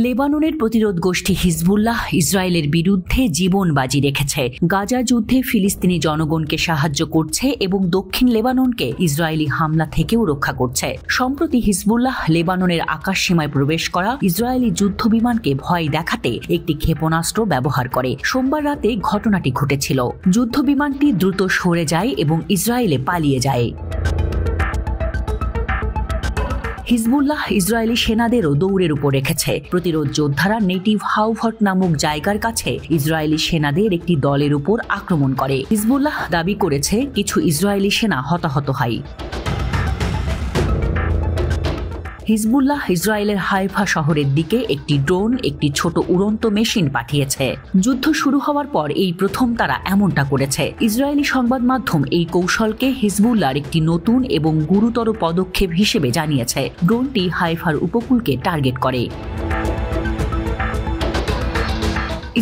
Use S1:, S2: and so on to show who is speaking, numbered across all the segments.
S1: লেবাননের প্রতিরোধ গোষ্ঠী হিজবুল্লাহ ইসরায়েলের বিরুদ্ধে জীবন বাজি রেখেছে। গাজা যুদ্ধে ফিলিস্তিনি জনগণকে সাহায্য করছে এবং দক্ষিণ লেবাননকে ইসরায়েলি হামলা থেকেও রক্ষা করছে। সম্প্রতি হিজবুল্লাহ লেবাননের আকাশসীমায় প্রবেশ করা ইসরায়েলি যুদ্ধবিমানকে ভয় দেখাতে একটি ক্ষেপণাস্ত্র ব্যবহার করে। সোমবার রাতে ঘটনাটি ঘটেছিল। যুদ্ধবিমানটি দ্রুত সরে যায় এবং ইসরায়েলে পালিয়ে যায়। হিজবুল্লাহ ইসরায়েলি সেনাদেরও দৌড়ের উপর রেখেছে। প্রতিরোধ যোদ্ধারা নেটিভ হাউভট নামক জায়গার কাছে ইসরায়েলি সেনাদের একটি দলের উপর আক্রমণ করে। হিজবুল্লাহ দাবি করেছে কিছু ইসরায়েলি সেনা হতাহত হয়। হিজবুল্লাহ ইসরায়েলের হাইফা শহরের দিকে একটি ড্রোন, একটি ছোট উড়ন্ত মেশিন পাঠিয়েছে। যুদ্ধ শুরু হওয়ার পর এই প্রথম তারা এমনটা করেছে। ইসরায়েলি সংবাদ মাধ্যম এই কৌশলকে হিজবুল্লাহর একটি নতুন এবং গুরুতর পদক্ষেপ হিসেবে জানিয়েছে। ড্রোনটি হাইফার উপকূলকে টার্গেট করে।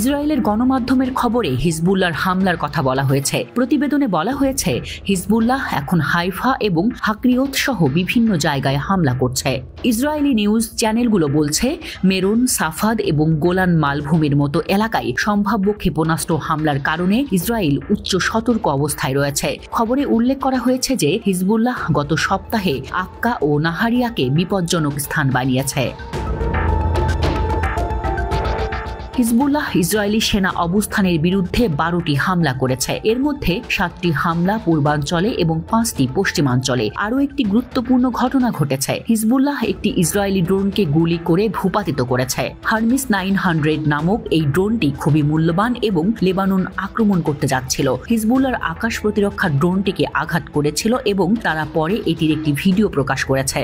S1: ইসরায়েলের গণমাধ্যমের খবরে হিজবুল্লাহর হামলার কথা বলা হয়েছে। প্রতিবেদনে বলা হয়েছে হিজবুল্লাহ এখন হাইফা এবং হাকরিয়ত সহ বিভিন্ন জায়গায় হামলা করছে। ইসরায়েলি নিউজ চ্যানেলগুলো বলছে মেরুন, সাফাদ এবং গোলান মালভূমির মতো এলাকায় সম্ভাব্য ক্ষেপণাস্ত্র হামলার কারণে ইসরায়েল উচ্চ সতর্ক অবস্থায় রয়েছে। খবরে উল্লেখ করা হয়েছে যে হিজবুল্লাহ গত সপ্তাহে আক্কা ও নাহারিয়াকে বিপজ্জনক স্থান বানিয়েছে। হিজবুল্লাহ ইসরায়েলি সেনা অবস্থানের বিরুদ্ধে 12টি হামলা করেছে। এর মধ্যে 7টি হামলা পূর্বাঞ্চলে এবং 5টি পশ্চিমাঞ্চলে। আরও একটি গুরুত্বপূর্ণ ঘটনা ঘটেছে। হিজবুল্লাহ একটি ইসরায়েলি ড্রোনকে গুলি করে ভূপাতিত করেছে। হারমিস 900 নামক এই ড্রোনটি খুবই মূল্যবান এবং লেবানন আক্রমণ করতে যাচ্ছিল। হিজবুল্লাহর আকাশ প্রতিরক্ষা ড্রোনটিকে আঘাত করেছিল এবং তারা পরে এটির একটি ভিডিও প্রকাশ করেছে।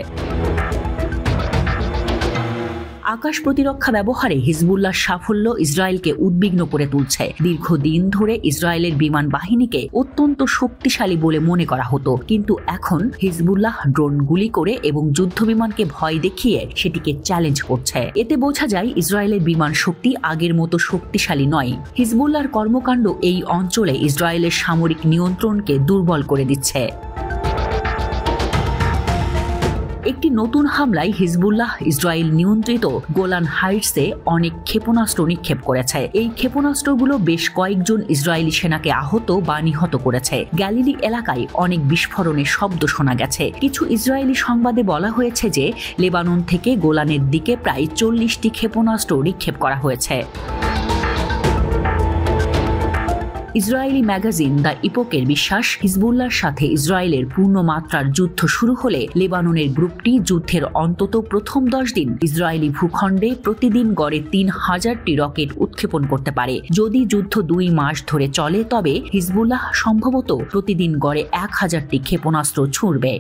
S1: আকাশ প্রতিরক্ষা ব্যবহারে হিজবুল্লাহর সাফল্য ইসরায়েলকে উদ্বিগ্ন করে তুলছে। দীর্ঘদিন ধরে ইসরায়েলের বিমান বাহিনীকে অত্যন্ত শক্তিশালী বলে মনে করা হতো, কিন্তু এখন হিজবুল্লাহ ড্রোন গুলি করে এবং যুদ্ধবিমানকে ভয় দেখিয়ে সেটিকে চ্যালেঞ্জ করছে। এতে বোঝা যায় ইসরায়েলের বিমান শক্তি আগের মতো শক্তিশালী নয়। হিজবুল্লাহর কর্মকাণ্ড এই অঞ্চলে ইসরায়েলের সামরিক নিয়ন্ত্রণকে দুর্বল করে দিচ্ছে। একটি নতুন হামলায় হিজবুল্লাহ ইসরায়েল নিয়ন্ত্রিত গোলান হাইটসে অনেক ক্ষেপণাস্ত্র নিক্ষেপ করেছে। এই ক্ষেপণাস্ত্রগুলো বেশ কয়েকজন ইসরায়েলি সেনাকে আহত বা নিহত করেছে। গ্যালিলি এলাকায় অনেক বিস্ফোরণের শব্দ শোনা গেছে। কিছু ইসরায়েলি সংবাদে বলা হয়েছে যে লেবানন থেকে গোলানের দিকে প্রায় 40টি ক্ষেপণাস্ত্র নিক্ষেপ করা হয়েছে। ইসরায়েলি ম্যাগাজিন দ্য ইপোকের বিশ্বাস, হিজবুল্লাহর সাথে ইসরায়েলের পূর্ণমাত্রার যুদ্ধ শুরু হলে লেবাননের গ্রুপটি যুদ্ধের অন্তত প্রথম 10 দিন ইসরায়েলি ভূখণ্ডে প্রতিদিন গড়ে 3000টি রকেট উৎক্ষেপণ করতে পারে। যদি যুদ্ধ 2 মাস ধরে চলে তবে হিজবুল্লাহ সম্ভবত প্রতিদিন গড়ে 1000টি ক্ষেপণাস্ত্র ছুঁড়বে।